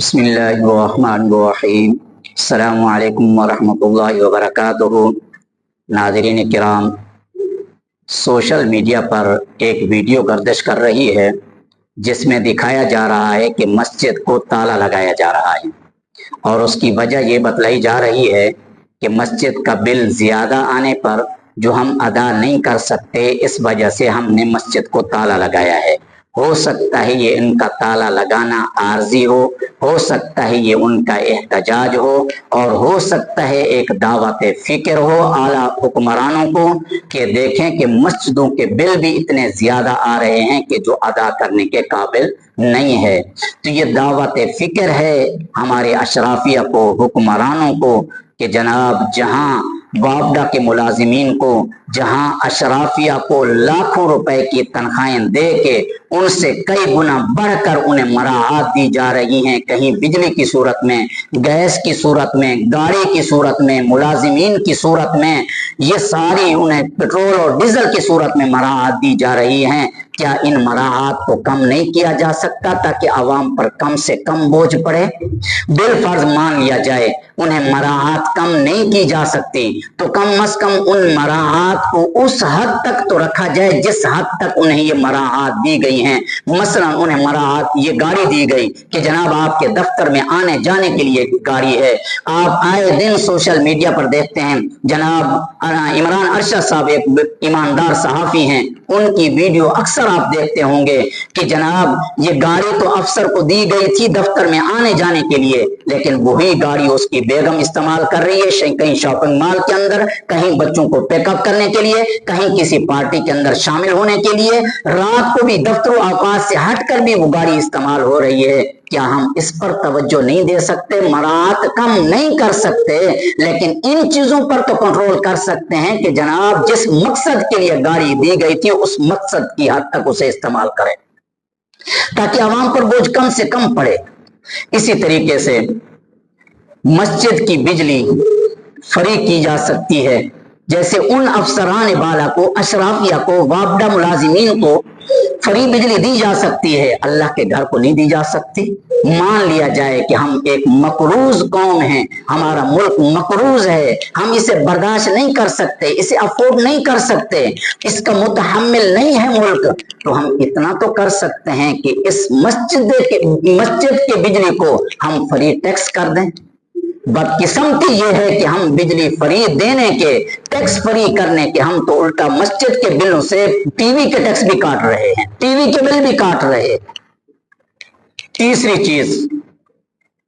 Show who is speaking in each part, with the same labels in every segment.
Speaker 1: بسم اللہ الرحمن الرحیم۔ السلام علیکم ورحمۃ اللہ وبرکاتہ۔ ناظرین کرام، سوشل میڈیا پر ایک ویڈیو گردش کر رہی ہے جس میں دکھایا جا رہا ہے کہ مسجد کو تالا لگایا جا رہا ہے، اور اس کی وجہ یہ بتلائی جا رہی ہے کہ مسجد کا بل زیادہ آنے پر جو ہم ادا نہیں کر سکتے، اس وجہ سے ہم نے مسجد کو تالا لگایا ہے۔ ہو سکتا ہے یہ ان کا تالا لگانا عارضی ہو سکتا ہے یہ ان کا احتجاج اور ہو سکتا ہے ایک دعوت فکر ہو اعلیٰ حکمرانوں کو کہ دیکھیں کہ مسجدوں کے بل بھی اتنے زیادہ آ رہے ہیں کہ جو ادا کرنے کے قابل نہیں ہے۔ تو یہ دعوت فکر ہے ہمارے اشرافیہ کو، حکمرانوں کو، کہ جناب جہاں وابڈا کے ملازمین کو، جہاں اشرافیہ کو لاکھوں روپے کی تنخواہیں دے کے ان سے کئی گنا بڑھ کر انہیں مراعات دی جا رہی ہیں، کہیں بجلی کی صورت میں، گیس کی صورت میں، گاڑی کی صورت میں، ملازمین کی صورت میں، یہ ساری انہیں پیٹرول اور ڈیزل کی صورت میں مراعات دی جا رہی ہیں۔ کیا ان مراعات کو کم نہیں کیا جا سکتا تاکہ عوام پر کم سے کم بوجھ پڑے؟ بالفرض مان لیا جائے انہیں مراعات کم نہیں کی جا سکتی تو کم از کم ان مراعات کو اس حد تک تو رکھا جائے جس حد تک انہیں یہ مراعات دی گئی ہیں۔ مثلا انہیں مراعات یہ گاڑی دی گئی کہ جناب آپ کے دفتر میں آنے جانے کے لیے گاڑی ہے۔ آپ آئے دن سوشل میڈیا پر دیکھتے ہیں جناب عمران ارشد صاحب ایک ایماندار صحافی ہیں، ان کی ویڈیو اکثر آپ دیکھتے ہوں گے کہ جناب یہ گاڑی تو افسر کو دی گئی تھی دفتر میں آنے جانے کے لیے، لیکن وہی گاڑی اس کی بیگم استعمال کر رہی ہے کہیں شاپنگ مال کے اندر، کہیں بچوں کو پیک اپ کرنے کے لیے، کہیں کسی پارٹی کے اندر شامل ہونے کے لیے، رات کو بھی دفتر و اوقات سے ہٹ کر بھی وہ گاڑی استعمال ہو رہی ہے۔ کیا ہم اس پر توجہ نہیں دے سکتے؟ مراعات کم نہیں کر سکتے، لیکن ان چیزوں پر تو کنٹرول کر سکتے ہیں کہ جناب جس مقصد کے لیے گاڑی دی گئی تھی اس مقصد کی حد تک اسے استعمال کریں تاکہ عوام پر بوجھ کم سے کم پڑے۔ اسی طریقے سے مسجد کی بجلی فری کی جا سکتی ہے، جیسے ان افسران بالا کو، اشرافیہ کو، وابڈا ملازمین کو فری بجلی دی جا سکتی ہے، اللہ کے گھر کو نہیں دی جا سکتی؟ مان لیا جائے کہ ہم ایک مقروض قوم ہیں، ہمارا ملک مقروض ہے، ہم اسے برداشت نہیں کر سکتے، اسے افورڈ نہیں کر سکتے، اس کا متحمل نہیں ہے ملک، تو ہم اتنا تو کر سکتے ہیں کہ اس مسجد کے بجلی کو ہم فری ٹیکس کر دیں۔ بدقسمتی یہ ہے کہ ہم بجلی فری دینے کے، ٹیکس فری کرنے کے، ہم تو الٹا مسجد کے بلوں سے ٹی وی کے ٹیکس بھی کاٹ رہے ہیں، ٹی وی کے بل بھی کاٹ رہے ہیں۔ تیسری چیز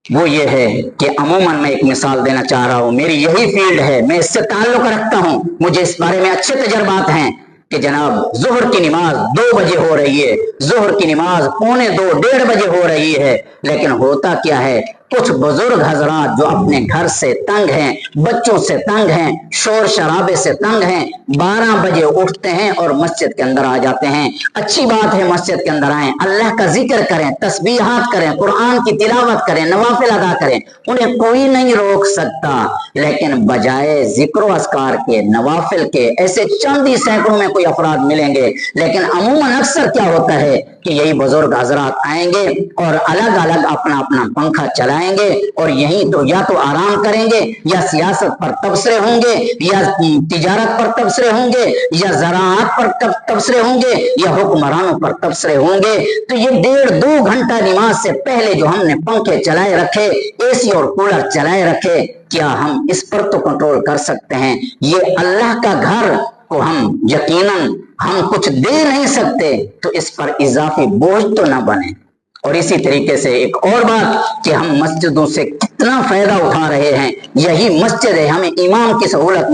Speaker 1: وہ یہ ہے کہ عموماً میں ایک مثال دینا چاہ رہا ہوں، میری یہی فیلڈ ہے، میں اس سے تعلق رکھتا ہوں، مجھے اس بارے میں اچھے تجربات ہیں کہ جناب ظہر کی نماز 2 بجے ہو رہی ہے، ظہر کی نماز 1:45 1:30 بجے ہو رہی ہے، لیکن ہوتا کیا ہے، کچھ بزرگ حضرات جو اپنے گھر سے تنگ ہیں، بچوں سے تنگ ہیں، شور شرابے سے تنگ ہیں، 12 بجے اٹھتے ہیں اور مسجد کے اندر آ جاتے ہیں۔ اچھی بات ہے مسجد کے اندر آئیں، اللہ کا ذکر کریں، تسبیحات کریں، قرآن کی تلاوت کریں، نوافل ادا کریں، انہیں کوئی نہیں روک سکتا، لیکن بجائے ذکر و اذکار کے، نوافل کے، ایسے چند ہی سینکڑوں میں کوئی افراد ملیں گے، لیکن عموماً اکثر کیا ہوتا ہے کہ یہی بزرگ حضرات آئیں گے اور الگ الگ اپنا اپنا پنکھا چلائیں گے اور یہیں تو یا تو آرام کریں گے، یا سیاست پر تبصرے ہوں گے، یا تجارت پر تبصرے ہوں گے، یا زراعت پر تبصرے ہوں گے، یا حکمرانوں پر تبصرے ہوں گے۔ تو یہ 1.5-2 گھنٹہ نماز سے پہلے جو ہم نے پنکھے چلائے رکھے، اے سی اور کولر چلائے رکھے، کیا ہم اس پر تو کنٹرول کر سکتے ہیں؟ یہ اللہ کا گھر کو ہم یقیناً ہم کچھ دے نہیں سکتے، تو اس پر اضافی بوجھ تو نہ بنے۔ اور اسی طریقے سے ایک اور بات کہ ہم مسجدوں سے کتنا فائدہ اٹھا رہے ہیں، یہی مسجد ہے ہمیں امام کی صورت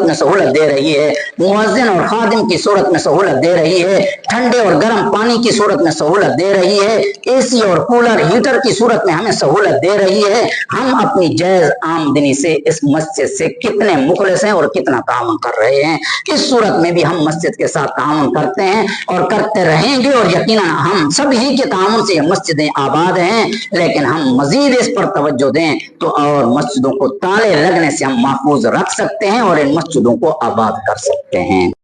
Speaker 1: میں سہولت دے رہی ہے، مؤذن اور خادم کی صورت میں سہولت دے رہی ہے، ٹھنڈے اور گرم پانی کی صورت میں سہولت دے رہی ہے، اے سی اور کولر ہیٹر کی صورت میں ہمیں سہولت دے رہی ہے۔ ہم اپنی جائز آمدنی سے اس مسجد سے کتنے مخلص ہیں اور کتنا تعاون کر رہے ہیں۔ اس صورت میں بھی ہم مسجد کے ساتھ تعاون کرتے ہیں اور کرتے رہیں گے، اور یقیناً ہم سب ہی کے تعاون سے یہ مسجدیں آباد ہیں، لیکن ہم مزید اس پر توجہ دیں تو اور مسجدوں کو تالے لگنے سے ہم محفوظ رکھ سکتے ہیں اور ان مسجدوں کو آباد کر سکتے ہیں۔